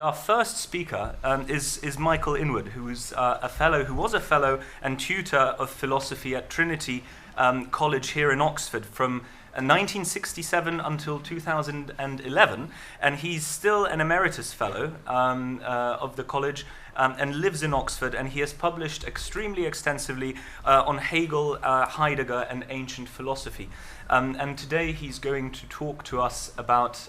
Our first speaker is Michael Inwood, who was a fellow and tutor of philosophy at Trinity College here in Oxford from 1967 until 2011, and he's still an emeritus fellow of the college and lives in Oxford, and he has published extremely extensively on Hegel, Heidegger, and ancient philosophy. And today he's going to talk to us about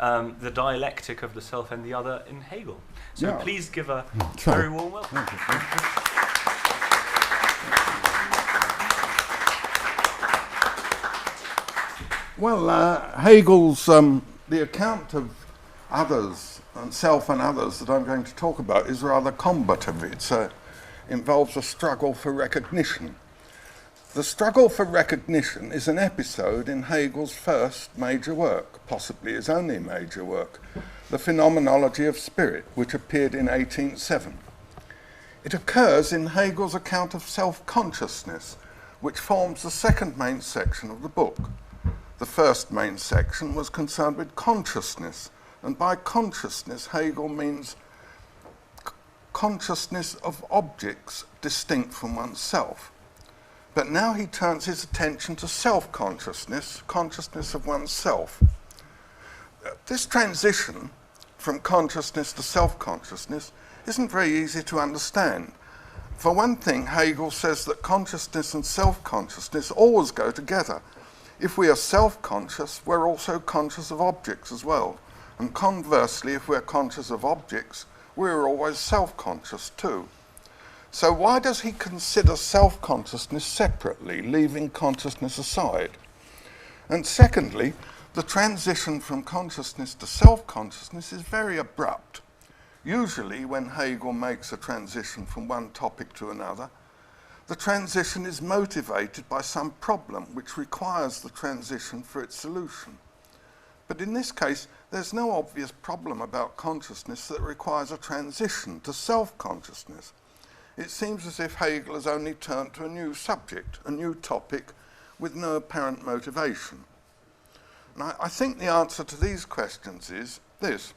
the dialectic of the self and the other in Hegel. So please give a very warm welcome. Well, Hegel's, the account of others, and self and others that I'm going to talk about is rather combative. It involves a struggle for recognition. The struggle for recognition is an episode in Hegel's first major work, possibly his only major work, the Phenomenology of Spirit, which appeared in 1807. It occurs in Hegel's account of self-consciousness, which forms the second main section of the book. The first main section was concerned with consciousness, and by consciousness, Hegel means consciousness of objects distinct from oneself. But now he turns his attention to self-consciousness, consciousness of oneself. This transition from consciousness to self-consciousness isn't very easy to understand. For one thing, Hegel says that consciousness and self-consciousness always go together. If we are self-conscious, we're also conscious of objects as well. And conversely, if we're conscious of objects, we're always self-conscious too. So why does he consider self-consciousness separately, leaving consciousness aside? And secondly, the transition from consciousness to self-consciousness is very abrupt. Usually when Hegel makes a transition from one topic to another, the transition is motivated by some problem which requires the transition for its solution. But in this case, there's no obvious problem about consciousness that requires a transition to self-consciousness. It seems as if Hegel has only turned to a new subject, a new topic, with no apparent motivation. And I think the answer to these questions is this.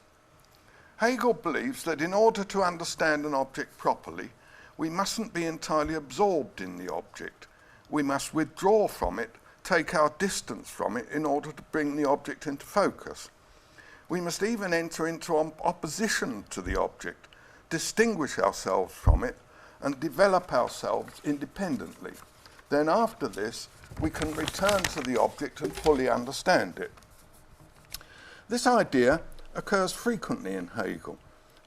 Hegel believes that in order to understand an object properly, we mustn't be entirely absorbed in the object. We must withdraw from it, take our distance from it in order to bring the object into focus. We must even enter into opposition to the object, distinguish ourselves from it, and develop ourselves independently. Then after this, we can return to the object and fully understand it. This idea occurs frequently in Hegel.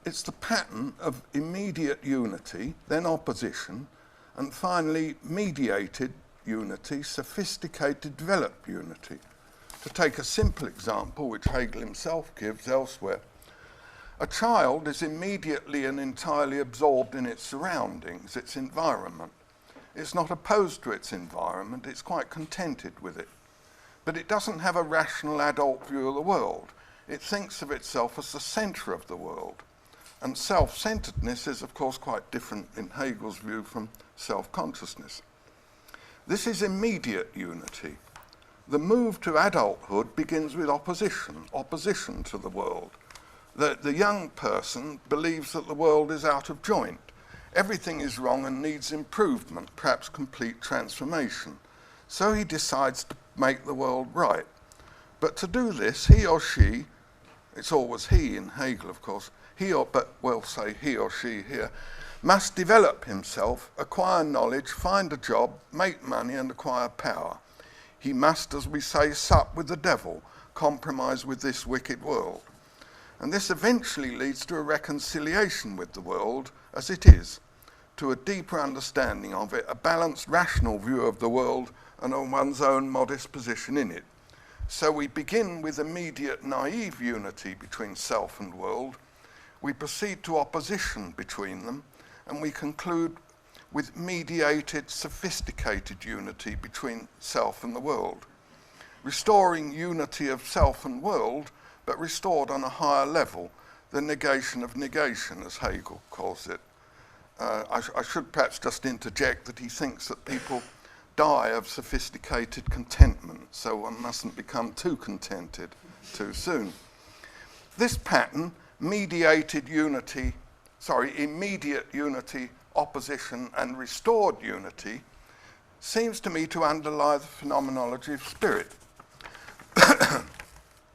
It's the pattern of immediate unity, then opposition, and finally mediated unity, sophisticated developed unity. To take a simple example, which Hegel himself gives elsewhere, a child is immediately and entirely absorbed in its surroundings, its environment. It's not opposed to its environment, it's quite contented with it. But it doesn't have a rational adult view of the world. It thinks of itself as the centre of the world. And self-centeredness is, of course, quite different in Hegel's view from self-consciousness. This is immediate unity. The move to adulthood begins with opposition to the world. The young person believes that the world is out of joint. Everything is wrong and needs improvement, perhaps complete transformation. So he decides to make the world right. But to do this, he or she, it's always he in Hegel, of course, but we'll say he or she here, must develop himself, acquire knowledge, find a job, make money and acquire power. He must, as we say, sup with the devil, compromise with this wicked world. And this eventually leads to a reconciliation with the world as it is, to a deeper understanding of it, a balanced, rational view of the world and on one's own modest position in it. So we begin with immediate, naive unity between self and world. We proceed to opposition between them, and we conclude with mediated, sophisticated unity between self and the world. Restoring unity of self and world, but restored on a higher level, the negation of negation, as Hegel calls it. I should perhaps just interject that he thinks that people die of sophisticated contentment, so one mustn't become too contented too soon. This pattern immediate unity, opposition, and restored unity, seems to me to underlie the phenomenology of spirit.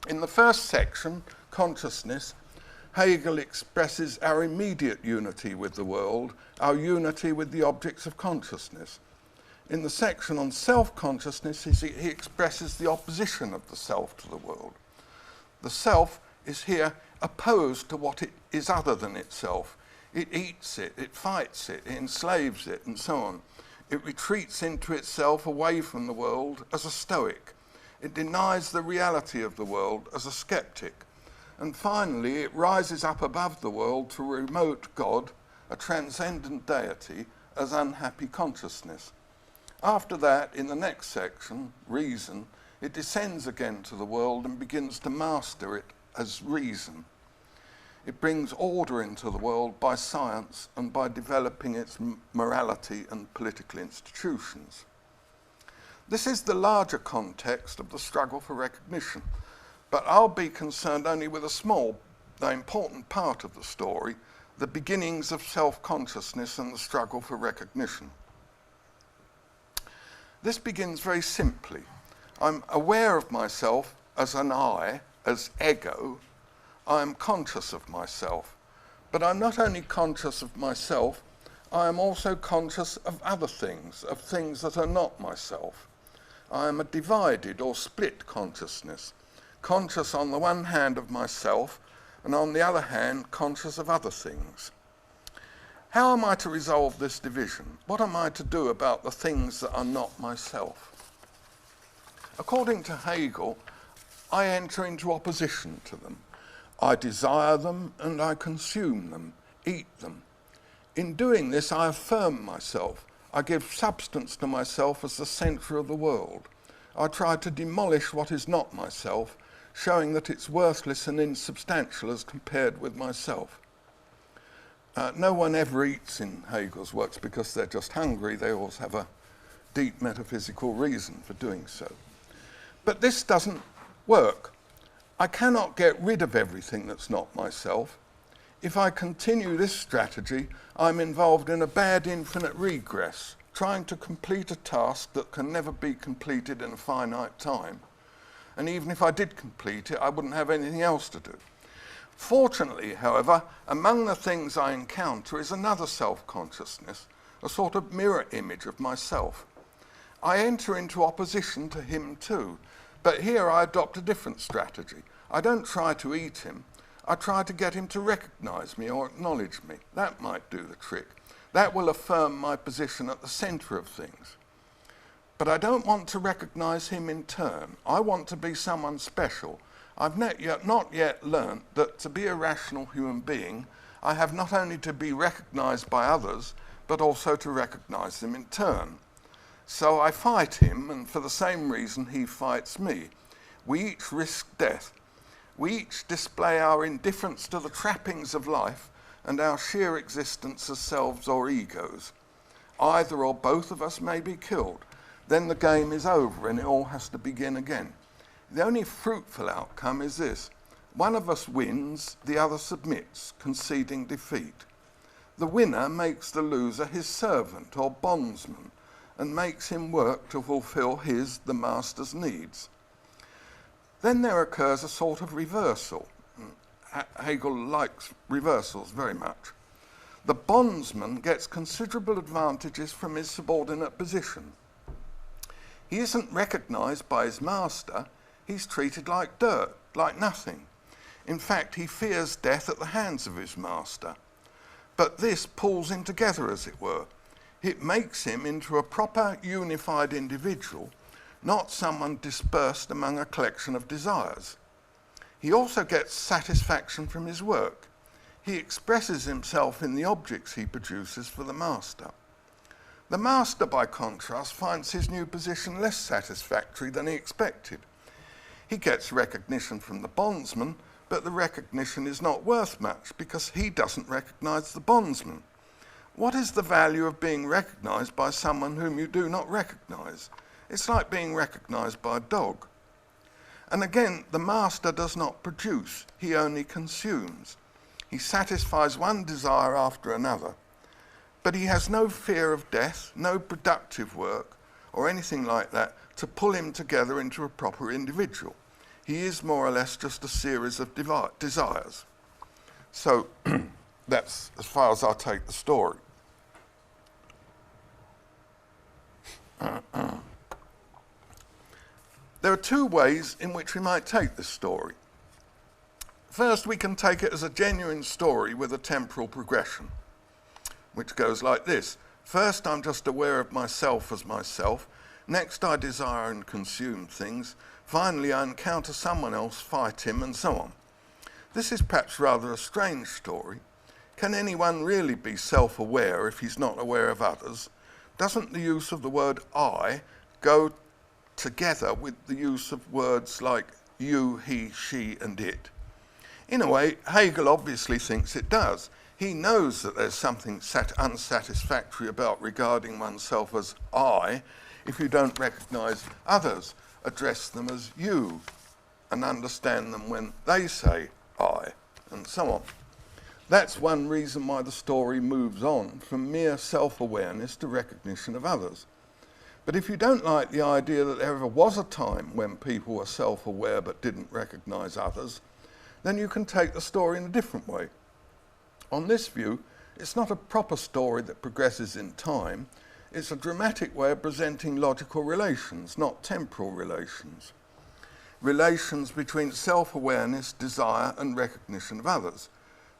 In the first section, Consciousness, Hegel expresses our immediate unity with the world, our unity with the objects of consciousness. In the section on self-consciousness, he expresses the opposition of the self to the world. The self is here opposed to what it is other than itself. It eats it, it fights it, it enslaves it, and so on. It retreats into itself away from the world as a stoic. It denies the reality of the world as a skeptic. And finally, it rises up above the world to a remote God, a transcendent deity, as unhappy consciousness. After that, in the next section, reason, it descends again to the world and begins to master it as reason. It brings order into the world by science and by developing its morality and political institutions. This is the larger context of the struggle for recognition, but I'll be concerned only with a small, though important part of the story, the beginnings of self-consciousness and the struggle for recognition. This begins very simply. I'm aware of myself as an I, as ego. I am conscious of myself. But I'm not only conscious of myself, I am also conscious of other things, of things that are not myself. I am a divided or split consciousness, conscious on the one hand of myself, and on the other hand, conscious of other things. How am I to resolve this division? What am I to do about the things that are not myself? According to Hegel, I enter into opposition to them. I desire them and I consume them, eat them. In doing this, I affirm myself. I give substance to myself as the centre of the world. I try to demolish what is not myself, showing that it's worthless and insubstantial as compared with myself. No one ever eats in Hegel's works because they're just hungry. They always have a deep metaphysical reason for doing so. But this doesn't work. I cannot get rid of everything that's not myself. If I continue this strategy, I'm involved in a bad infinite regress, trying to complete a task that can never be completed in a finite time. And even if I did complete it, I wouldn't have anything else to do. Fortunately, however, among the things I encounter is another self-consciousness, a sort of mirror image of myself. I enter into opposition to him too, but here I adopt a different strategy. I don't try to eat him. I try to get him to recognize me or acknowledge me. That might do the trick. That will affirm my position at the center of things. But I don't want to recognize him in turn. I want to be someone special. I've not yet learnt that to be a rational human being, I have not only to be recognized by others, but also to recognize them in turn. So I fight him, and for the same reason he fights me. We each risk death. We each display our indifference to the trappings of life and our sheer existence as selves or egos. Either or both of us may be killed. Then the game is over and it all has to begin again. The only fruitful outcome is this. One of us wins, the other submits, conceding defeat. The winner makes the loser his servant or bondsman and makes him work to fulfill the master's needs. Then there occurs a sort of reversal. Hegel likes reversals very much. The bondsman gets considerable advantages from his subordinate position. He isn't recognized by his master. He's treated like dirt, like nothing. In fact, he fears death at the hands of his master. But this pulls him together, as it were. It makes him into a proper, unified individual, not someone dispersed among a collection of desires. He also gets satisfaction from his work. He expresses himself in the objects he produces for the master. The master, by contrast, finds his new position less satisfactory than he expected. He gets recognition from the bondsman, but the recognition is not worth much because he doesn't recognize the bondsman. What is the value of being recognized by someone whom you do not recognize? It's like being recognized by a dog. And again, the master does not produce, he only consumes. He satisfies one desire after another, but he has no fear of death, no productive work, or anything like that to pull him together into a proper individual. He is more or less just a series of desires. So that's as far as I'll take the story. There are two ways in which we might take this story. First, we can take it as a genuine story with a temporal progression, which goes like this. First, I'm just aware of myself as myself. Next, I desire and consume things. Finally, I encounter someone else, fight him, and so on. This is perhaps rather a strange story. Can anyone really be self-aware if he's not aware of others? Doesn't the use of the word I go together with the use of words like you, he, she, and it? In a way, Hegel obviously thinks it does. He knows that there's something unsatisfactory about regarding oneself as I if you don't recognize others, address them as you, and understand them when they say I, and so on. That's one reason why the story moves on from mere self-awareness to recognition of others. But if you don't like the idea that there ever was a time when people were self-aware but didn't recognize others, then you can take the story in a different way. On this view, it's not a proper story that progresses in time. It's a dramatic way of presenting logical relations, not temporal relations. Relations between self-awareness, desire, and recognition of others.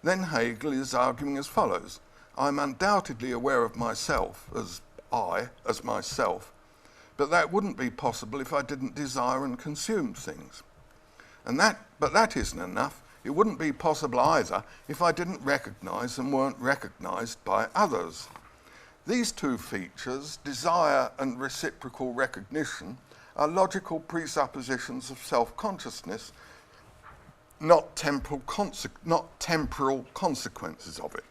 Then Hegel is arguing as follows. I'm undoubtedly aware of myself as I, as myself, but that wouldn't be possible if I didn't desire and consume things. But that isn't enough. It wouldn't be possible either if I didn't recognize and weren't recognized by others. These two features, desire and reciprocal recognition, are logical presuppositions of self-consciousness, not temporal consequences of it.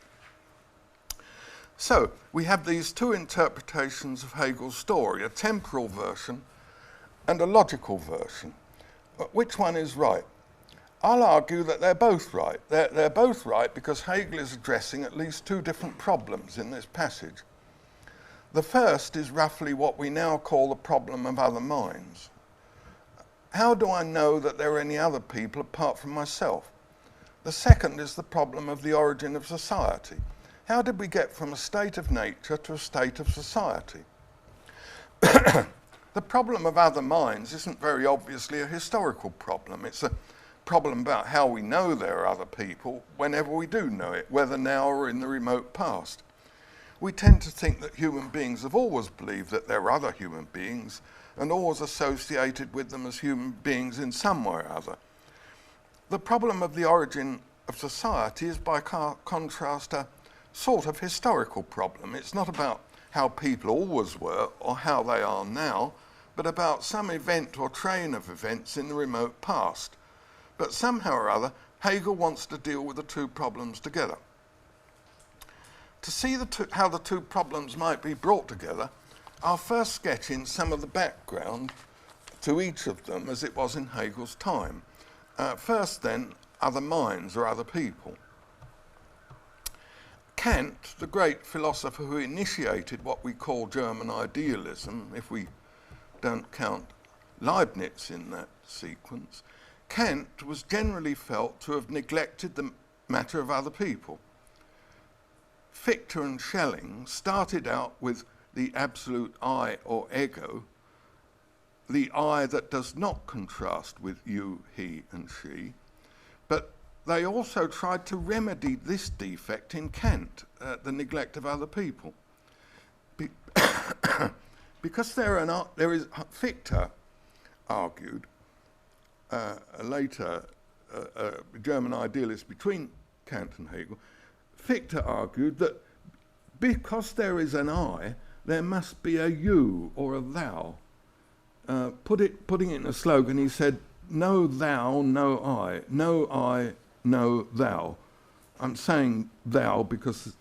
So, we have these two interpretations of Hegel's story, a temporal version and a logical version. Which one is right? I'll argue that they're both right. They're both right because Hegel is addressing at least two different problems in this passage. The first is roughly what we now call the problem of other minds. How do I know that there are any other people apart from myself? The second is the problem of the origin of society. How did we get from a state of nature to a state of society? The problem of other minds isn't very obviously a historical problem. It's a problem about how we know there are other people whenever we do know it, whether now or in the remote past. We tend to think that human beings have always believed that there are other human beings and always associated with them as human beings in some way or other. The problem of the origin of society is by contrast a sort of historical problem. It's not about how people always were or how they are now, but about some event or train of events in the remote past. But somehow or other, Hegel wants to deal with the two problems together. To see how the two problems might be brought together, I'll first sketch in some of the background to each of them as it was in Hegel's time. First then, other minds or other people. Kant, the great philosopher who initiated what we call German idealism, if we don't count Leibniz in that sequence, Kant was generally felt to have neglected the matter of other people. Fichte and Schelling started out with the absolute I or ego, the I that does not contrast with you, he, and she, but they also tried to remedy this defect in Kant, the neglect of other people. Because Fichte argued, later a German idealist between Kant and Hegel, Fichte argued that because there is an I, there must be a you or a thou. Putting it in a slogan, he said, no thou, no I, no thou. I'm saying thou because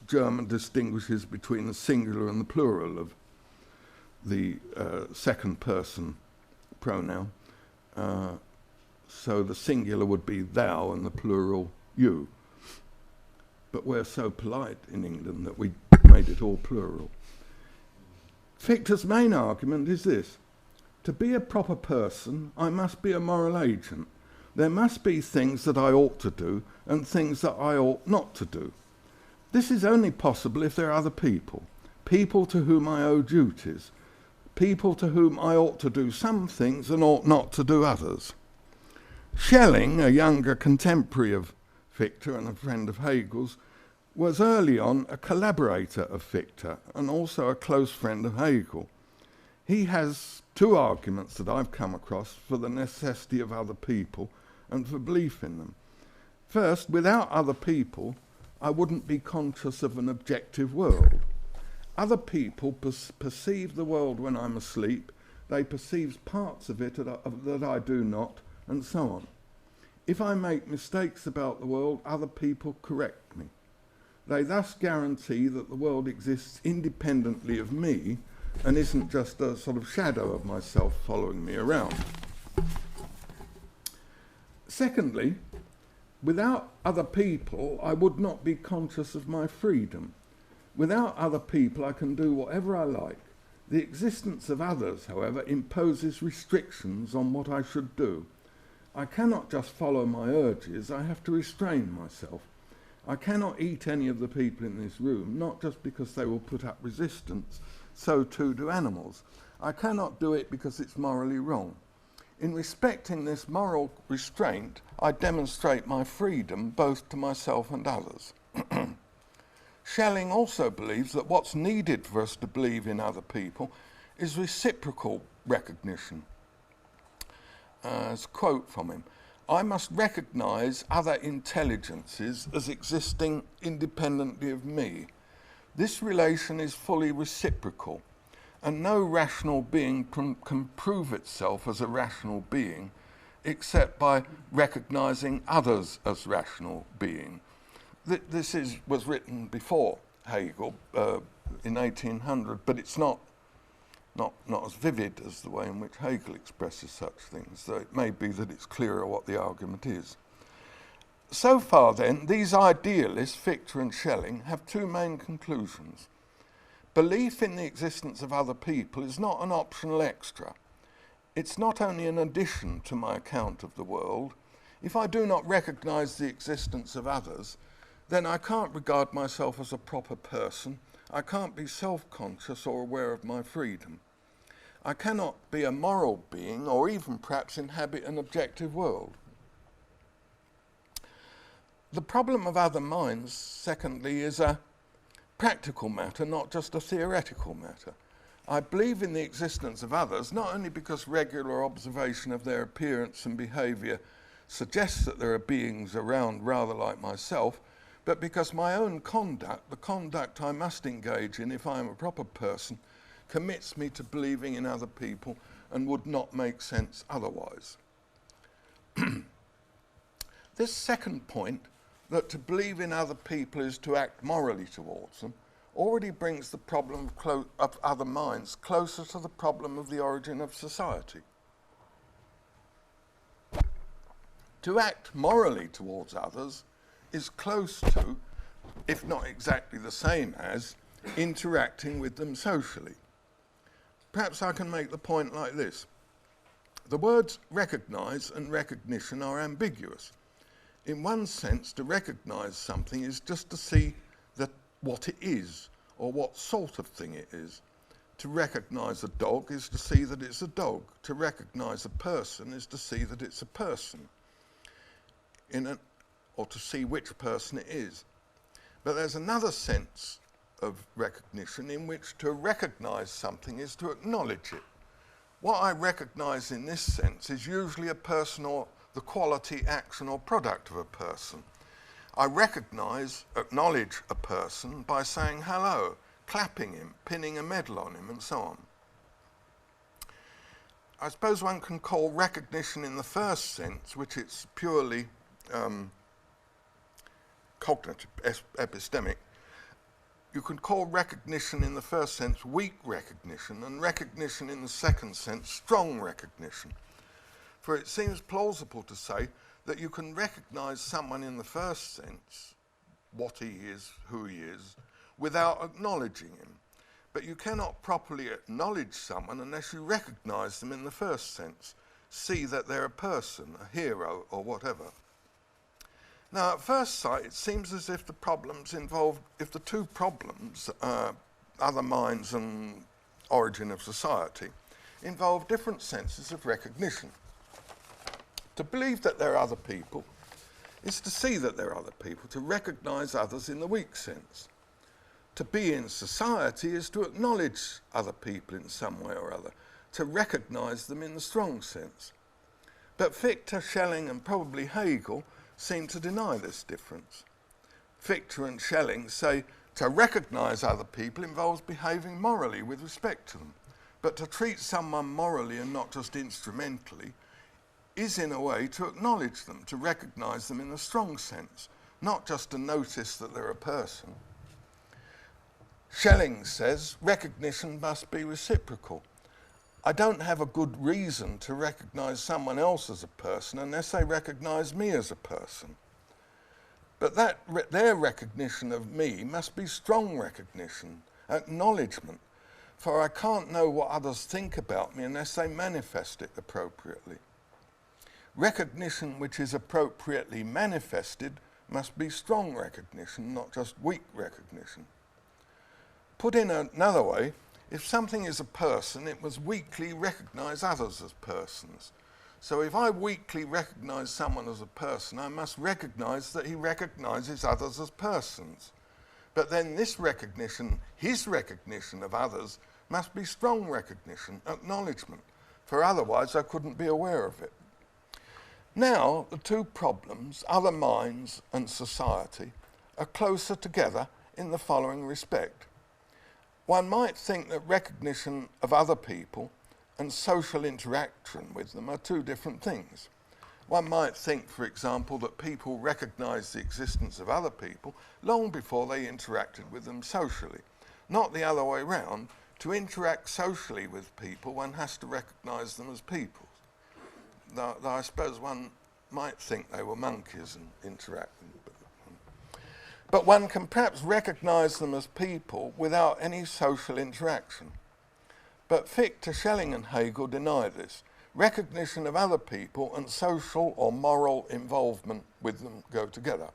German distinguishes between the singular and the plural of the second person pronoun. So the singular would be thou and the plural you. but we're so polite in England that we made it all plural. Fichte's main argument is this: to be a proper person, I must be a moral agent. There must be things that I ought to do and things that I ought not to do. This is only possible if there are other people, people to whom I owe duties, people to whom I ought to do some things and ought not to do others. Schelling, a younger contemporary of Fichte and a friend of Hegel's, was early on a collaborator of Fichte and also a close friend of Hegel. He has two arguments that I've come across for the necessity of other people and for belief in them. First, without other people, I wouldn't be conscious of an objective world. Other people perceive the world when I'm asleep. They perceive parts of it that I do not, and so on. If I make mistakes about the world, other people correct me. They thus guarantee that the world exists independently of me and isn't just a sort of shadow of myself following me around. Secondly, without other people, I would not be conscious of my freedom. Without other people, I can do whatever I like. The existence of others, however, imposes restrictions on what I should do. I cannot just follow my urges, I have to restrain myself. I cannot eat any of the people in this room, not just because they will put up resistance, so too do animals. I cannot do it because it's morally wrong. In respecting this moral restraint, I demonstrate my freedom both to myself and others. Schelling also believes that what's needed for us to believe in other people is reciprocal recognition. As a quote from him, I must recognize other intelligences as existing independently of me. This relation is fully reciprocal, and no rational being can prove itself as a rational being except by recognizing others as rational being. This was written before Hegel in 1800, but it's not as vivid as the way in which Hegel expresses such things, though it may be that it's clearer what the argument is. So far then, these idealists, Fichte and Schelling, have two main conclusions. Belief in the existence of other people is not an optional extra. It's not only an addition to my account of the world. If I do not recognize the existence of others, then I can't regard myself as a proper person. I can't be self-conscious or aware of my freedom. I cannot be a moral being or even perhaps inhabit an objective world. The problem of other minds, secondly, is a practical matter, not just a theoretical matter. I believe in the existence of others not only because regular observation of their appearance and behaviour suggests that there are beings around rather like myself, but because my own conduct, the conduct I must engage in if I am a proper person, commits me to believing in other people and would not make sense otherwise. This second point, that to believe in other people is to act morally towards them, already brings the problem of other minds closer to the problem of the origin of society. To act morally towards others is close to, if not exactly the same as, interacting with them socially. Perhaps I can make the point like this. The words recognise and recognition are ambiguous. In one sense, to recognise something is just to see that what it is, or what sort of thing it is. To recognise a dog is to see that it's a dog. To recognise a person is to see that it's a person, or to see which person it is. But there's another sense of recognition in which to recognise something is to acknowledge it. What I recognise in this sense is usually a person or the quality, action or product of a person. I recognise, acknowledge a person by saying hello, clapping him, pinning a medal on him and so on. I suppose one can call recognition in the first sense, which it's purely cognitive, epistemic, you can call recognition in the first sense weak recognition and recognition in the second sense strong recognition. For it seems plausible to say that you can recognise someone in the first sense what he is, who he is, without acknowledging him. But you cannot properly acknowledge someone unless you recognise them in the first sense, see that they're a person, a hero, or whatever. Now, at first sight, it seems as if the problems involve, if the two problems, other minds and origin of society, involve different senses of recognition. To believe that there are other people is to see that there are other people, to recognise others in the weak sense. To be in society is to acknowledge other people in some way or other, to recognise them in the strong sense. But Fichte, Schelling and probably Hegel seem to deny this difference. Fichte and Schelling say to recognise other people involves behaving morally with respect to them, but to treat someone morally and not just instrumentally is in a way to acknowledge them, to recognise them in a strong sense, not just to notice that they're a person. Schelling says recognition must be reciprocal. I don't have a good reason to recognise someone else as a person unless they recognise me as a person. But their recognition of me must be strong recognition, acknowledgement, for I can't know what others think about me unless they manifest it appropriately. Recognition which is appropriately manifested must be strong recognition, not just weak recognition. Put in another way, if something is a person, it must weakly recognise others as persons. So if I weakly recognise someone as a person, I must recognise that he recognises others as persons. But then this recognition, his recognition of others, must be strong recognition, acknowledgement, for otherwise I couldn't be aware of it. Now, the two problems, other minds and society, are closer together in the following respect. One might think that recognition of other people and social interaction with them are two different things. One might think, for example, that people recognise the existence of other people long before they interacted with them socially. Not the other way round. To interact socially with people, one has to recognise them as people. Though I suppose one might think they were monkeys and interact with them. But one can perhaps recognise them as people without any social interaction. But Fichte, Schelling and Hegel deny this. Recognition of other people and social or moral involvement with them go together.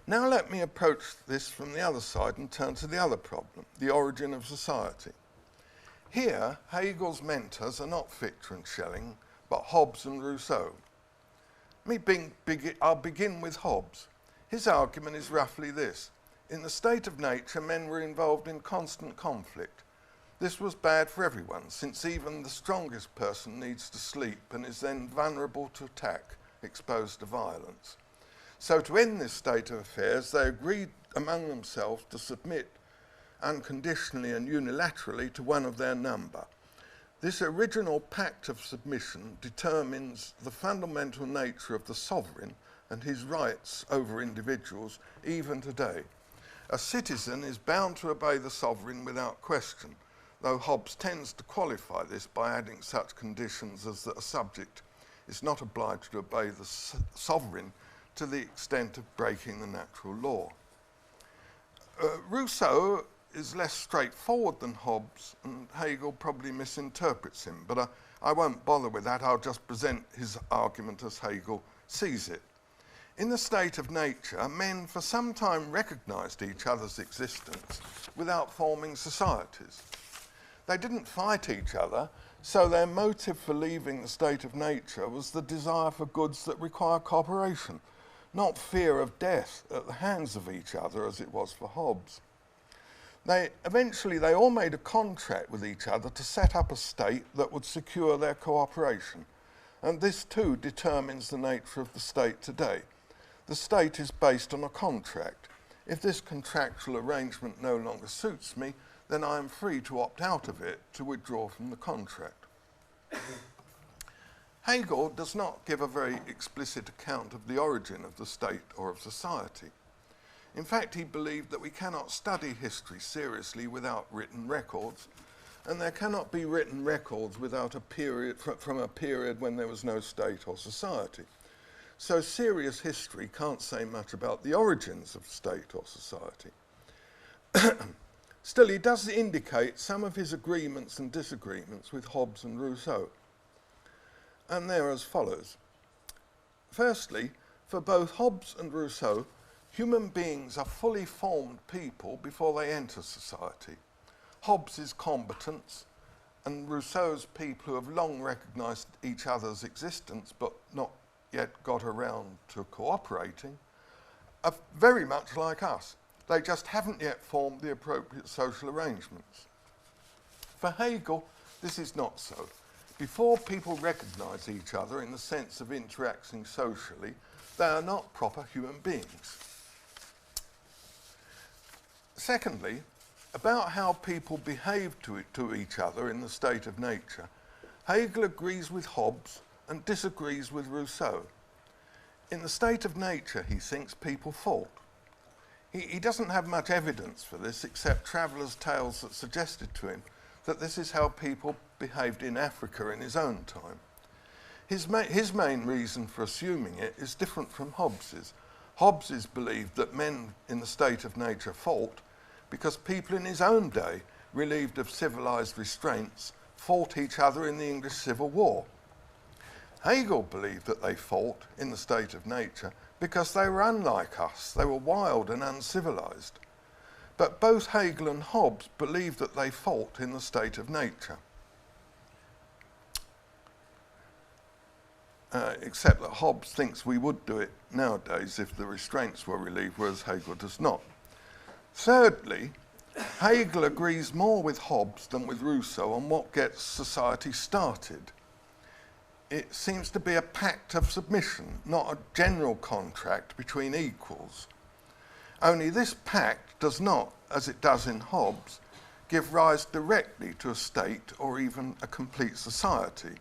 Now let me approach this from the other side and turn to the other problem, the origin of society. Here, Hegel's mentors are not Fichte and Schelling, but Hobbes and Rousseau. I'll begin with Hobbes. His argument is roughly this. In the state of nature, men were involved in constant conflict. This was bad for everyone, since even the strongest person needs to sleep and is then vulnerable to attack, exposed to violence. So to end this state of affairs, they agreed among themselves to submit unconditionally and unilaterally to one of their number. This original pact of submission determines the fundamental nature of the sovereign and his rights over individuals even today. A citizen is bound to obey the sovereign without question, though Hobbes tends to qualify this by adding such conditions as that a subject is not obliged to obey the sovereign to the extent of breaking the natural law. Rousseau is less straightforward than Hobbes, and Hegel probably misinterprets him, but I won't bother with that. I'll just present his argument as Hegel sees it. In the state of nature, men for some time recognised each other's existence without forming societies. They didn't fight each other, so their motive for leaving the state of nature was the desire for goods that require cooperation, not fear of death at the hands of each other as it was for Hobbes. Eventually they all made a contract with each other to set up a state that would secure their cooperation, and this too determines the nature of the state today. The state is based on a contract. If this contractual arrangement no longer suits me, then I am free to opt out of it, to withdraw from the contract. Hegel does not give a very explicit account of the origin of the state or of society. In fact, he believed that we cannot study history seriously without written records, and there cannot be written records without a period from a period when there was no state or society. so serious history can't say much about the origins of state or society. Still, he does indicate some of his agreements and disagreements with Hobbes and Rousseau. And they're as follows. Firstly, for both Hobbes and Rousseau, human beings are fully formed people before they enter society. Hobbes is combatants, and Rousseau's people who have long recognised each other's existence but not yet got around to cooperating, are very much like us. They just haven't yet formed the appropriate social arrangements. For Hegel, this is not so. Before people recognise each other in the sense of interacting socially, they are not proper human beings. Secondly, about how people behave to each other in the state of nature, Hegel agrees with Hobbes and disagrees with Rousseau. In the state of nature, he thinks people fault. He doesn't have much evidence for this except travellers' tales that suggested to him that this is how people behaved in Africa in his own time. His main reason for assuming it is different from Hobbes's. Hobbes believed that men in the state of nature fought because people in his own day, relieved of civilised restraints, fought each other in the English Civil War. Hegel believed that they fought in the state of nature because they were unlike us, they were wild and uncivilised. But both Hegel and Hobbes believed that they fought in the state of nature. Except that Hobbes thinks we would do it nowadays if the restraints were relieved, whereas Hegel does not. Thirdly, Hegel agrees more with Hobbes than with Rousseau on what gets society started. It seems to be a pact of submission, not a general contract between equals. Only this pact does not, as it does in Hobbes, give rise directly to a state or even a complete society.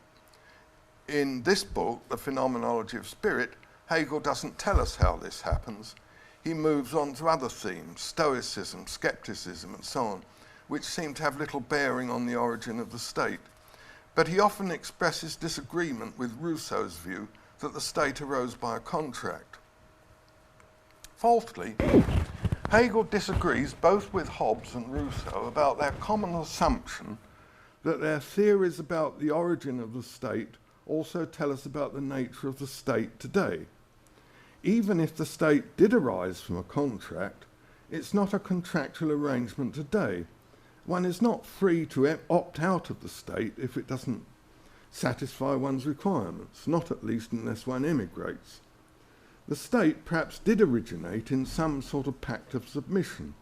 In this book, The Phenomenology of Spirit, Hegel doesn't tell us how this happens. He moves on to other themes, Stoicism, skepticism, and so on, which seem to have little bearing on the origin of the state. But he often expresses disagreement with Rousseau's view that the state arose by a contract. Fourthly, Hegel disagrees both with Hobbes and Rousseau about their common assumption that their theories about the origin of the state also tell us about the nature of the state today. Even if the state did arise from a contract, it's not a contractual arrangement today. One is not free to opt out of the state if it doesn't satisfy one's requirements, not at least unless one emigrates. The state perhaps did originate in some sort of pact of submission,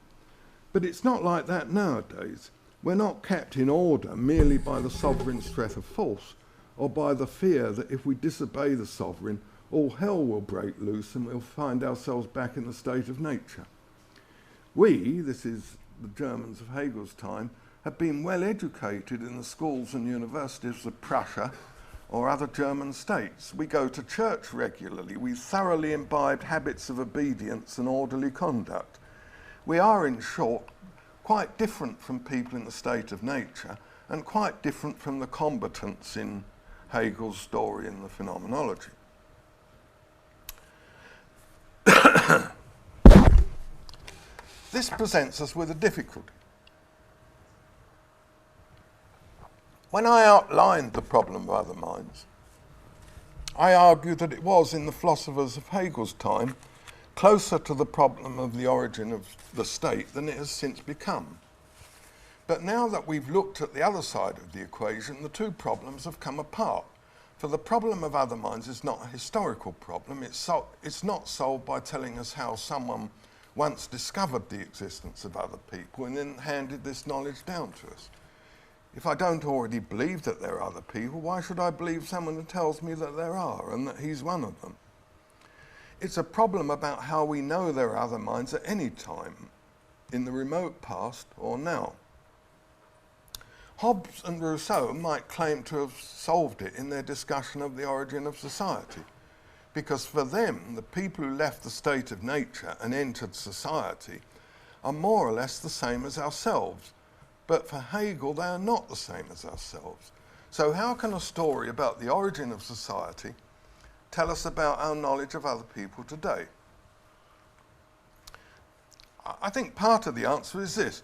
but it's not like that nowadays. We're not kept in order merely by the sovereign's threat of force or by the fear that if we disobey the sovereign, all hell will break loose and we'll find ourselves back in the state of nature. We, this is the Germans of Hegel's time, have been well educated in the schools and universities of Prussia or other German states. We go to church regularly. We've thoroughly imbibed habits of obedience and orderly conduct. We are, in short, quite different from people in the state of nature and quite different from the combatants in Hegel's story in the Phenomenology. This presents us with a difficulty. When I outlined the problem of other minds, I argued that it was, in the philosophers of Hegel's time, closer to the problem of the origin of the state than it has since become. But now that we've looked at the other side of the equation, the two problems have come apart. For the problem of other minds is not a historical problem. It's not solved by telling us how someone once discovered the existence of other people and then handed this knowledge down to us. If I don't already believe that there are other people, why should I believe someone who tells me that there are and that he's one of them? It's a problem about how we know there are other minds at any time, in the remote past or now. Hobbes and Rousseau might claim to have solved it in their discussion of the origin of society, because for them, the people who left the state of nature and entered society are more or less the same as ourselves. But for Hegel, they are not the same as ourselves. So how can a story about the origin of society tell us about our knowledge of other people today? I think part of the answer is this,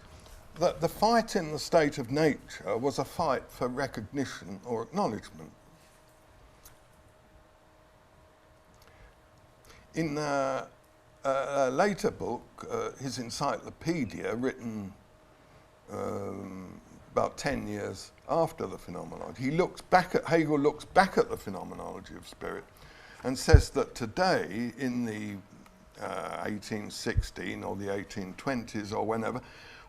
that the fight in the state of nature was a fight for recognition or acknowledgement. In a later book, his encyclopedia, written about 10 years after the Phenomenology, Hegel looks back at the Phenomenology of Spirit and says that today, in the 1816 or the 1820s or whenever,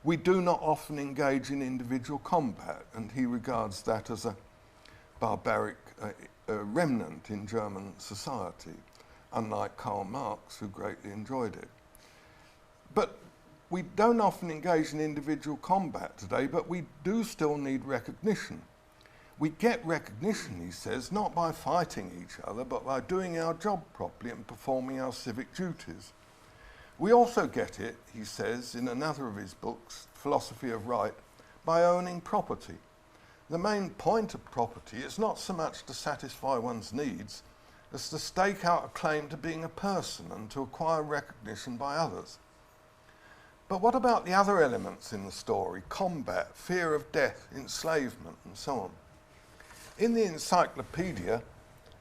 we do not often engage in individual combat, and he regards that as a barbaric remnant in German society, unlike Karl Marx, who greatly enjoyed it. But we don't often engage in individual combat today, but we do still need recognition. We get recognition, he says, not by fighting each other, but by doing our job properly and performing our civic duties. We also get it, he says, in another of his books, Philosophy of Right, by owning property. The main point of property is not so much to satisfy one's needs as to stake out a claim to being a person and to acquire recognition by others. But what about the other elements in the story? Combat, fear of death, enslavement, and so on. In the encyclopedia,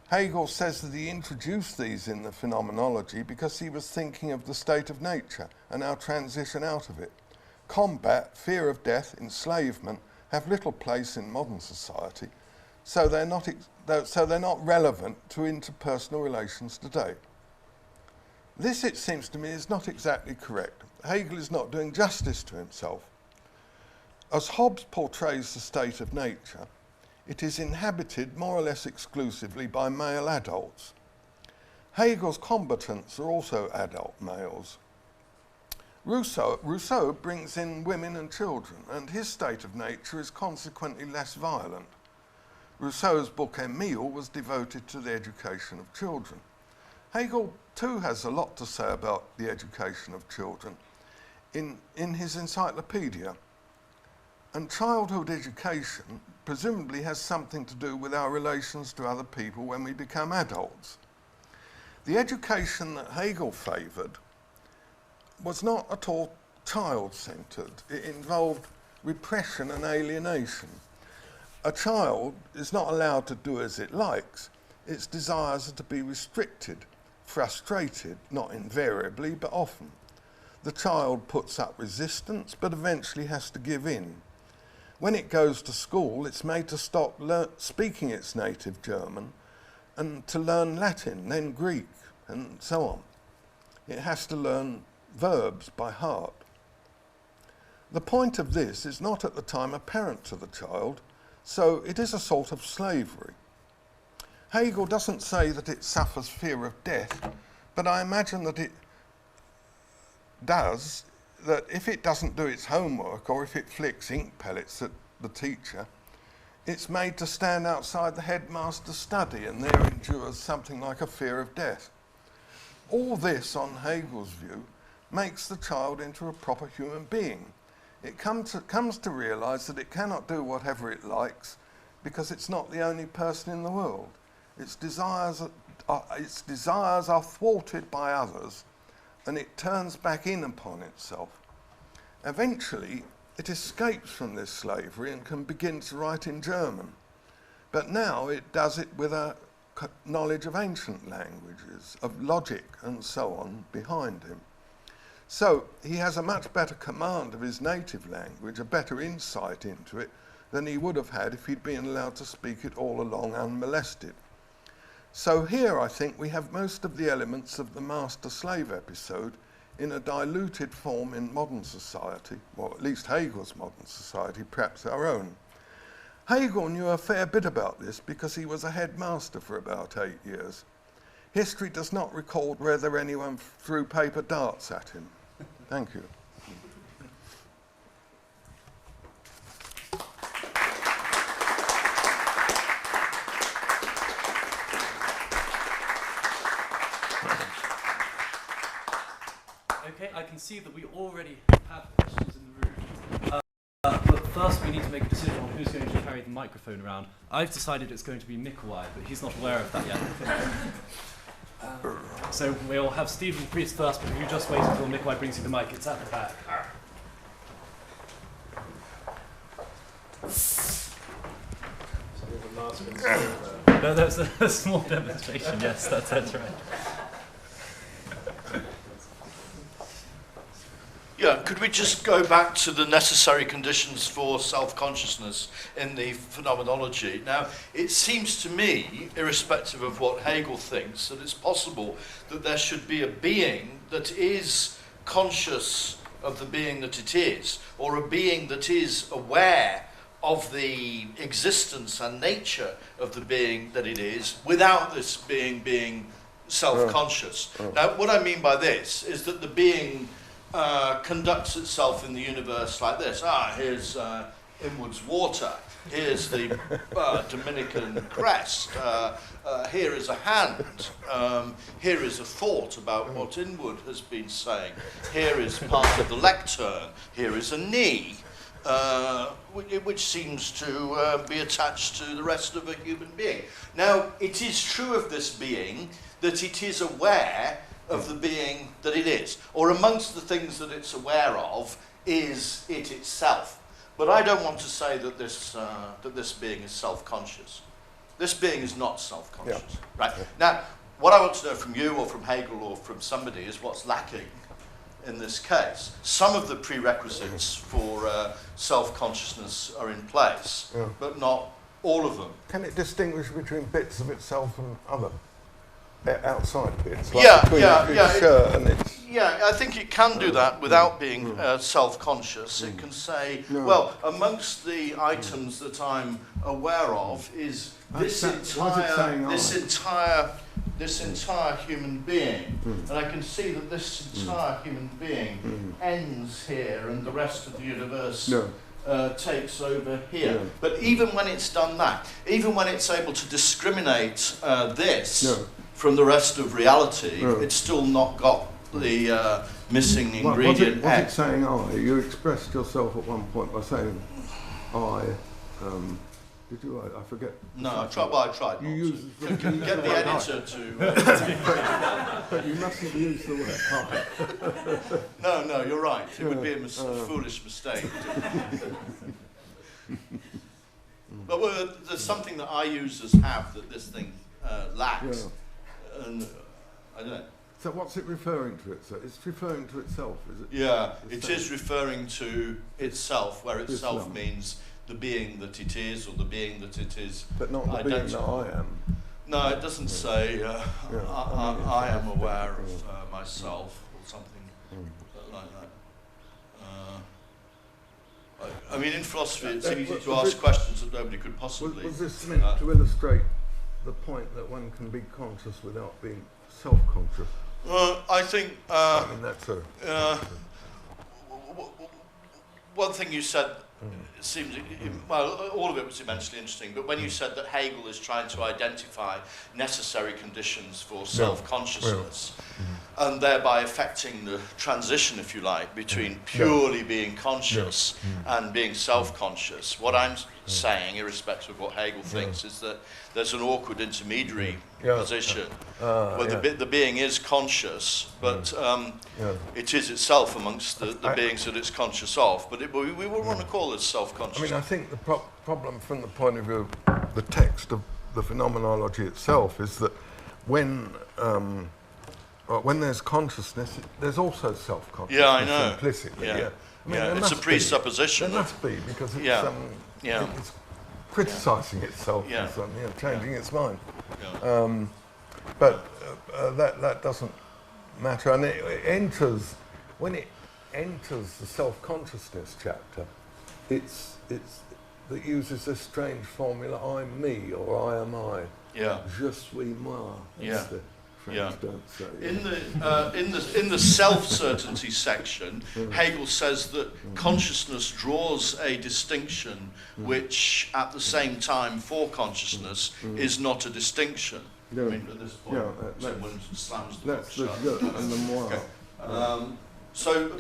Hegel says that he introduced these in the Phenomenology because he was thinking of the state of nature and our transition out of it. Combat, fear of death, enslavement have little place in modern society, so they're not relevant to interpersonal relations today. This, it seems to me, is not exactly correct. Hegel is not doing justice to himself. As Hobbes portrays the state of nature, it is inhabited more or less exclusively by male adults. Hegel's combatants are also adult males. Rousseau brings in women and children, and his state of nature is consequently less violent. Rousseau's book Emile was devoted to the education of children. Hegel too has a lot to say about the education of children in his encyclopedia. And childhood education presumably has something to do with our relations to other people when we become adults. The education that Hegel favoured was not at all child-centred. It involved repression and alienation. A child is not allowed to do as it likes. Its desires are to be restricted, frustrated, not invariably, but often. The child puts up resistance, but eventually has to give in. When it goes to school, it's made to stop speaking its native German and to learn Latin, then Greek, and so on. It has to learn verbs by heart. The point of this is not at the time apparent to the child, so it is a sort of slavery. Hegel doesn't say that it suffers fear of death, but I imagine that it does, that if it doesn't do its homework or if it flicks ink pellets at the teacher, it's made to stand outside the headmaster's study and there endures something like a fear of death. All this, on Hegel's view, makes the child into a proper human being. It comes to realise that it cannot do whatever it likes because it's not the only person in the world. Its desires are thwarted by others, and it turns back in upon itself. Eventually, it escapes from this slavery and can begin to write in German. But now it does it with a knowledge of ancient languages, of logic and so on behind him. So he has a much better command of his native language, a better insight into it than he would have had if he'd been allowed to speak it all along unmolested. So here, I think, we have most of the elements of the master-slave episode in a diluted form in modern society, or at least Hegel's modern society, perhaps our own. Hegel knew a fair bit about this because he was a headmaster for about 8 years. History does not record whether anyone threw paper darts at him. Thank you. Okay, I can see that we already have questions in the room. But first we need to make a decision on who's going to carry the microphone around. I've decided it's going to be Nikolai, but he's not aware of that yet. So we'll have Stephen Priest first, but if you just wait until Nikolai brings you the mic, it's at the back. No, there's a small demonstration, yes, that's right. Yeah, could we just go back to the necessary conditions for self-consciousness in the phenomenology? Now, it seems to me, irrespective of what Hegel thinks, that it's possible that there should be a being that is conscious of the being that it is, or a being that is aware of the existence and nature of the being that it is, without this being self-conscious. Now, what I mean by this is that the being conducts itself in the universe like this. Here's Inwood's water. Here's the Dominican crest. Here is a hand. Here is a thought about what Inwood has been saying. Here is part of the lectern. Here is a knee, which seems to be attached to the rest of a human being. Now, it is true of this being that it is aware of the being that it is, or amongst the things that it's aware of is it itself. But I don't want to say that this being is self-conscious. This being is not self-conscious. Yeah. Right. Now, what I want to know from you or from Hegel or from somebody is what's lacking in this case. Some of the prerequisites for self-consciousness are in place, but not all of them. Can it distinguish between bits of itself and other outside bits? Yeah, between its shirt and its... Yeah, I think it can do that without being self-conscious. It can say, well, amongst the items that I'm aware of is this entire human being, and I can see that this entire human being ends here, and the rest of the universe takes over here. But even when it's done that, even when it's able to discriminate this from the rest of reality, it's still not got the missing ingredient. Was it saying I? You expressed yourself at one point by saying I. Did you? I forget. No, I tried. Well, I tried. You get the editor to. But you mustn't use the word I. No, you're right. It would be a foolish mistake. But there's something that I users have that this thing lacks, and I don't know. So what's it referring to? It's referring to itself, is it? Yeah, it is referring to itself, where itself means the being that it is, or the being that it is. But not the being that I am. No, it doesn't say I am aware of myself, or something like that. I mean, in philosophy, it's easy to ask questions that nobody could possibly. Was this meant to illustrate the point that one can be conscious without being self-conscious? I think. I mean, that's one thing you said seems, well, all of it was immensely interesting, but when you said that Hegel is trying to identify necessary conditions for self-consciousness, and thereby affecting the transition, if you like, between purely being conscious and being self-conscious, what I'm saying, irrespective of what Hegel thinks, is that there's an awkward intermediary position where the being is conscious, but it is itself amongst the beings that it's conscious of. But we wouldn't want to call it self-conscious. I mean, I think the problem from the point of view of the text of the phenomenology itself is that when there's consciousness, there's also self-consciousness. Yeah, I know. Implicitly, I mean, it's a presupposition. There must be, because it's criticising itself and changing its mind. But that doesn't matter. And when it enters the self-consciousness chapter, it's that uses this strange formula, I'm me, or I am I. Je suis moi. The French don't say. In the self-certainty section, Hegel says that consciousness draws a distinction which, at the same time, for consciousness, is not a distinction. I mean, at this point, someone slams the book shut. And the moi. So,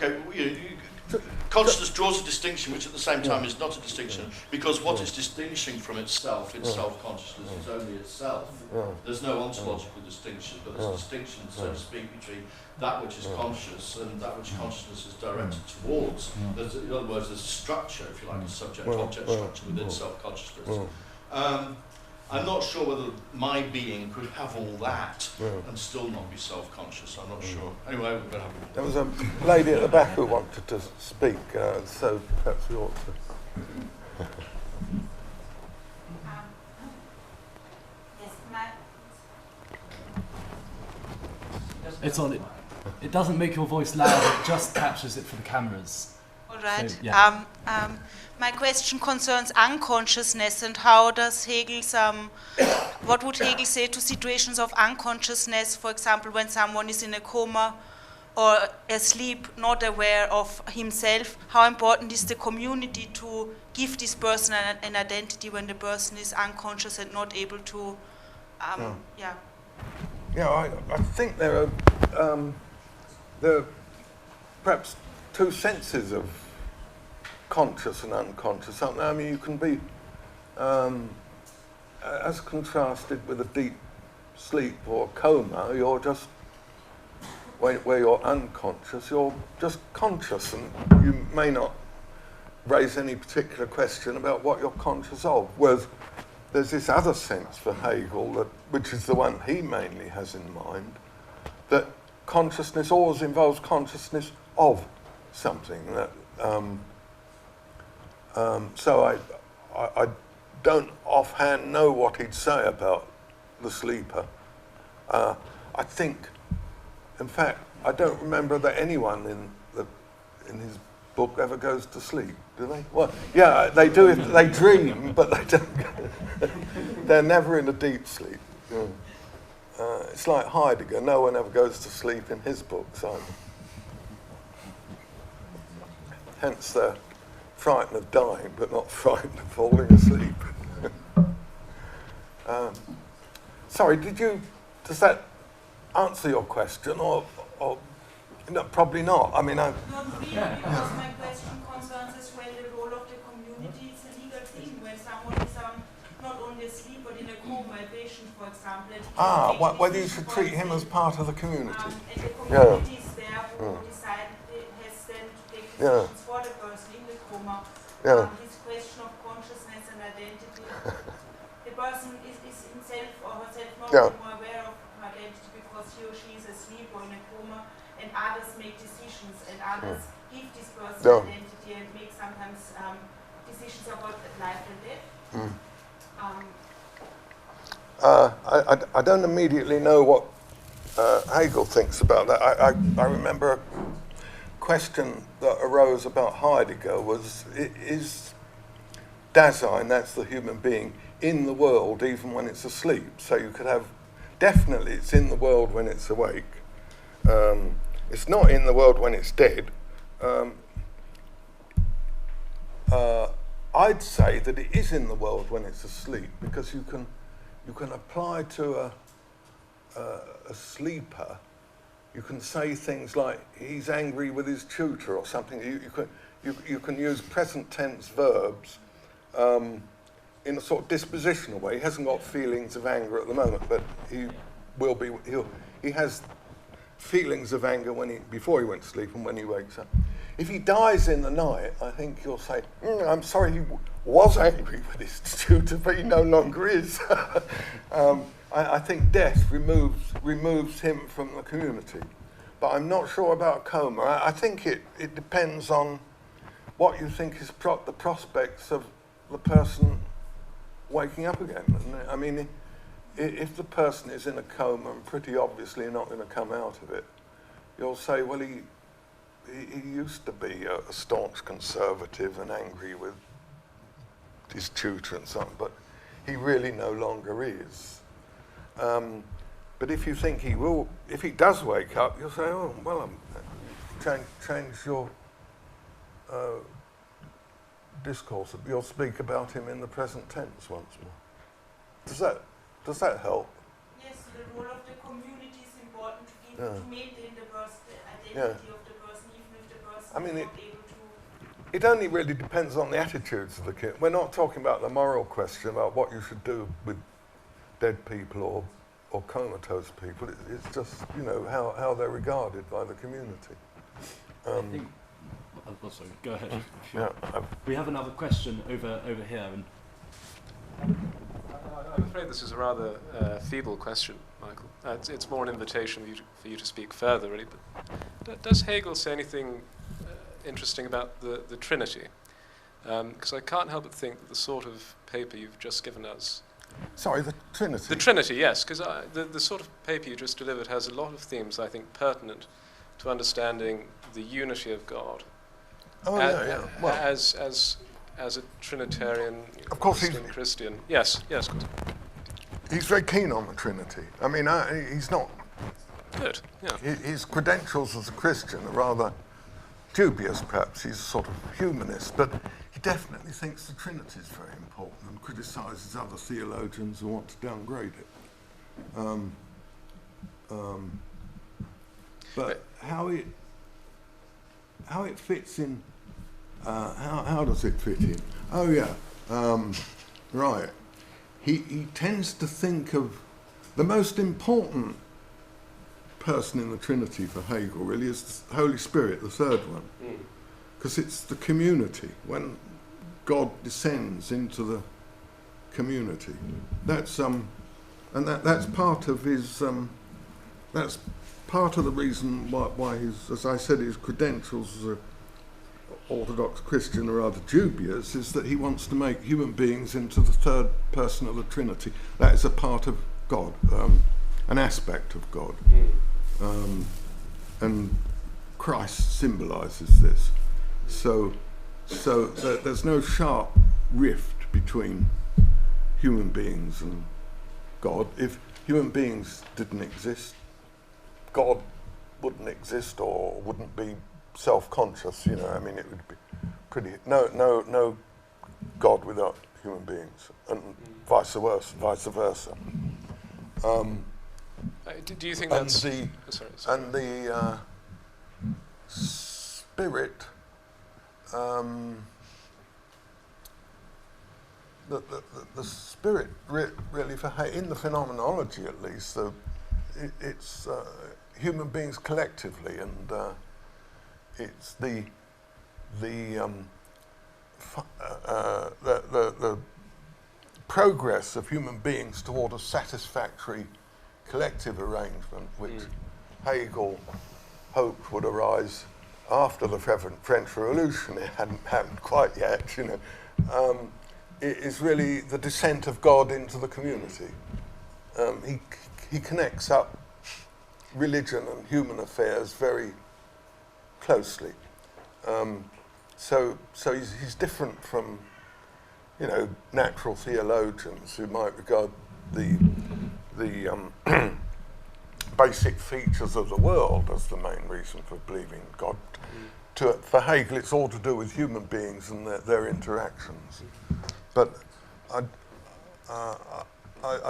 Consciousness draws a distinction which at the same time is not a distinction, because what it's distinguishing from itself in self-consciousness is only itself. There's no ontological distinction, but there's a distinction, so to speak, between that which is conscious and that which consciousness is directed towards. In other words, there's a structure, if you like, a subject-object structure within self-consciousness. I'm not sure whether my being could have all that and still not be self-conscious. I'm not sure. Anyway, we're going to have... There was a lady at the back who wanted to speak, so perhaps we ought to... It's on. It doesn't make your voice loud. It just captures it for the cameras. All right. So, yeah. My question concerns unconsciousness and how does Hegel's, what would Hegel say to situations of unconsciousness, for example, when someone is in a coma or asleep, not aware of himself? How important is the community to give this person an identity when the person is unconscious and not able to, Yeah, I think there are perhaps two senses of conscious and unconscious. I mean, you can be, as contrasted with a deep sleep or coma, you're just, where you're unconscious, you're just conscious, and you may not raise any particular question about what you're conscious of. Whereas there's this other sense for Hegel, which is the one he mainly has in mind, that consciousness always involves consciousness of something. That, so I don't offhand know what he'd say about the sleeper. I think, in fact, I don't remember that anyone in his book ever goes to sleep, do they? Well, yeah, they do if they dream, but they don't. They're never in a deep sleep. It's like Heidegger. No one ever goes to sleep in his books either. Hence, they're frightened of dying, but not frightened of falling asleep. Sorry, does that answer your question, or no, probably not. I mean, Not really, because my question concerns as well the role of the community. It's a legal thing when someone is not only asleep but in a coma, a patient, for example. Whether you should treat him as part of the community. And the community is there who has then to take decisions for the person in the coma. This question of consciousness and identity. The person is himself or herself not more aware of her identity because he or she is asleep or in a coma, and others make decisions and others give this person identity and make sometimes decisions about life and death. I don't immediately know what Hegel thinks about that. I remember a question that arose about Heidegger was, is Dasein, that's the human being, in the world even when it's asleep? So you could have, definitely it's in the world when it's awake. It's not in the world when it's dead. I'd say that it is in the world when it's asleep, because you can apply to a sleeper. You can say things like he's angry with his tutor or something. You can use present tense verbs in a sort of dispositional way. He hasn't got feelings of anger at the moment, but he will be. He has feelings of anger before he went to sleep and when he wakes up. If he dies in the night, I think you'll say, I'm sorry, he was angry with his tutor, but he no longer is. I think death removes him from the community. But I'm not sure about coma. I think it depends on what you think is the prospects of the person waking up again. I mean, if the person is in a coma and pretty obviously not going to come out of it, you'll say, well, he used to be a staunch conservative and angry with his tutor and so on, but he really no longer is. But if you think he will, if he does wake up, you'll say, oh, well, change your discourse. You'll speak about him in the present tense once more. Does that help? Yes, the role of the community is important to maintain the identity of the person, even if the person is not able to it only really depends on the attitudes of the kid. We're not talking about the moral question about what you should do with dead people or comatose people. It's just, you know, how they're regarded by the community. I think, oh, sorry, go ahead. Yeah, we have another question over here. And I'm afraid this is a rather feeble question, Michael. It's more an invitation for you to speak further, really. But does Hegel say anything interesting about the Trinity? Because I can't help but think that the sort of paper you've just given us... Sorry, the Trinity? The Trinity, yes, because the sort of paper you just delivered has a lot of themes, I think, pertinent to understanding the unity of God. Oh, yeah. Well, as a Trinitarian, of course Christian. Yes, of course. He's very keen on the Trinity. I mean, he's not... Good, yeah. His credentials as a Christian are rather dubious, perhaps. He's a sort of humanist, but he definitely thinks the Trinity is very important and criticises other theologians who want to downgrade it. But how it fits in, how does it fit in? Oh yeah, right. He tends to think of the most important person in the Trinity for Hegel really is the Holy Spirit, the third one, because it's the community. When God descends into the community, that's and that's part of his. That's part of the reason why his, as I said, his credentials as an Orthodox Christian are rather dubious, is that he wants to make human beings into the third person of the Trinity. That is a part of God, an aspect of God. And Christ symbolises this. So there's no sharp rift between human beings and God. If human beings didn't exist, God wouldn't exist or wouldn't be self-conscious, you know. I mean, it would be pretty... No God without human beings, and vice versa. Do you think that's... sorry. And the spirit... The spirit really, in the phenomenology at least, it's human beings collectively, and it's the progress of human beings toward a satisfactory collective arrangement, which Hegel hoped would arise after the French Revolution. It hadn't happened quite yet, you know. It is really the descent of God into the community. He connects up religion and human affairs very closely. So he's different from, you know, natural theologians who might regard the basic features of the world as the main reason for believing in God. For Hegel, it's all to do with human beings and their interactions. But I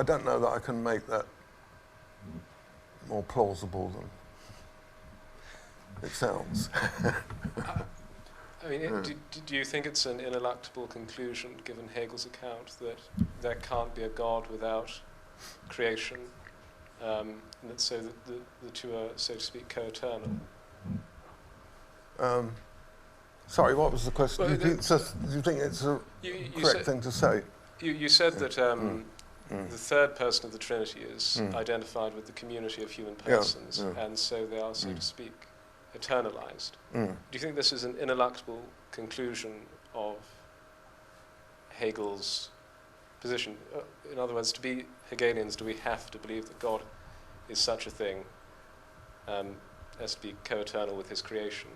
don't know that I can make that more plausible than it sounds. I mean, do you think it's an ineluctable conclusion, given Hegel's account, that there can't be a God without creation, and that so that the two are, so to speak, co-eternal? Sorry, what was the question? Well, do you think it's a correct thing to say? You said that the third person of the Trinity is identified with the community of human persons, and so they are, so to speak, eternalized. Do you think this is an ineluctable conclusion of Hegel's position? In other words, to be Hegelians, do we have to believe that God is such a thing as to be co-eternal with his creation?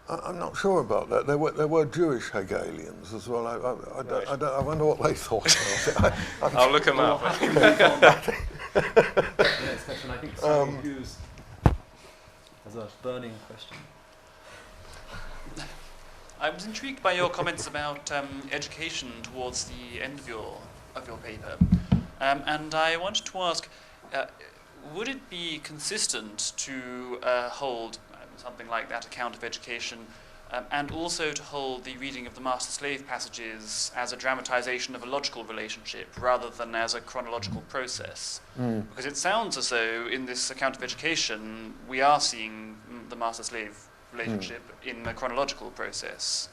I'm not sure about that. There were Jewish Hegelians as well. I wonder what they thought about it. I'll look them up. The next question, I think Simon Hughes has a burning question. I was intrigued by your comments about education towards the end of your paper, and I wanted to ask, would it be consistent to hold something like that account of education and also to hold the reading of the master-slave passages as a dramatization of a logical relationship rather than as a chronological process. Because it sounds as though in this account of education we are seeing the master-slave relationship in the chronological process.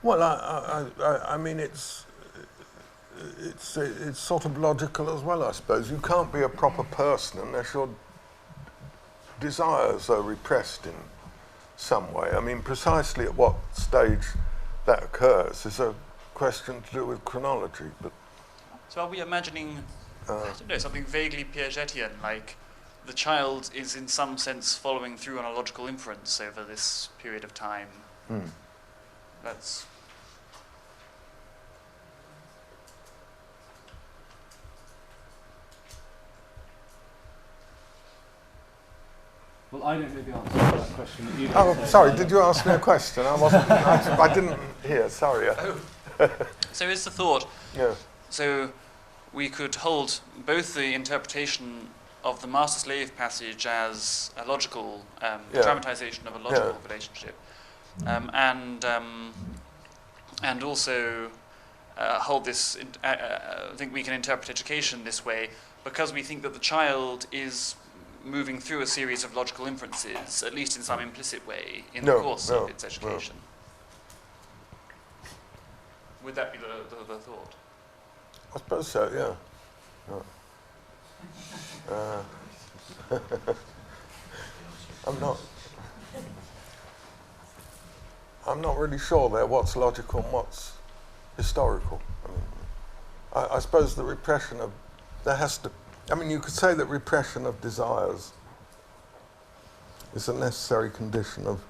Well, I mean, it's sort of logical as well, I suppose. You can't be a proper person unless your desires are repressed in some way. I mean, precisely at what stage that occurs is a question to do with chronology. But so are we imagining, I don't know, something vaguely Piagetian, like the child is in some sense following through on a logical inference over this period of time? That's... Well, I don't know the answer to that question. That you oh, sorry, did you ask me a question? I didn't hear, sorry. So is the thought, Yeah. so we could hold both the interpretation of the master-slave passage as a logical dramatization of a logical relationship, and also hold this, I think we can interpret education this way, because we think that the child is moving through a series of logical inferences, at least in some implicit way, in the course of its education. Would that be the thought? I suppose so, yeah. I'm not really sure there what's logical and what's historical. I mean, I suppose the repression of, you could say that repression of desires is a necessary condition of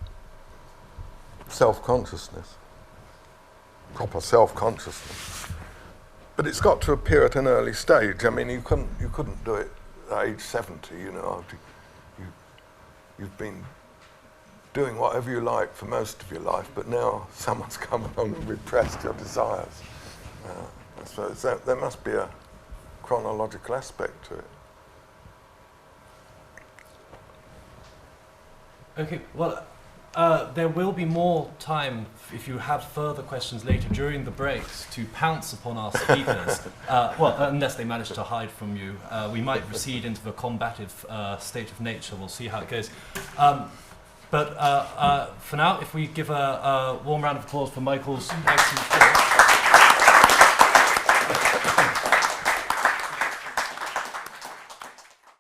self-consciousness, proper self-consciousness. But it's got to appear at an early stage. I mean, you couldn't do it at age 70, you know. You've been doing whatever you like for most of your life, but now someone's come along and repressed your desires. So there must be a chronological aspect to it. Okay, well, there will be more time if you have further questions later during the breaks to pounce upon our speakers. Unless they manage to hide from you. We might recede into the combative state of nature. We'll see how it goes. But for now, if we give a warm round of applause for Michael's excellent talk.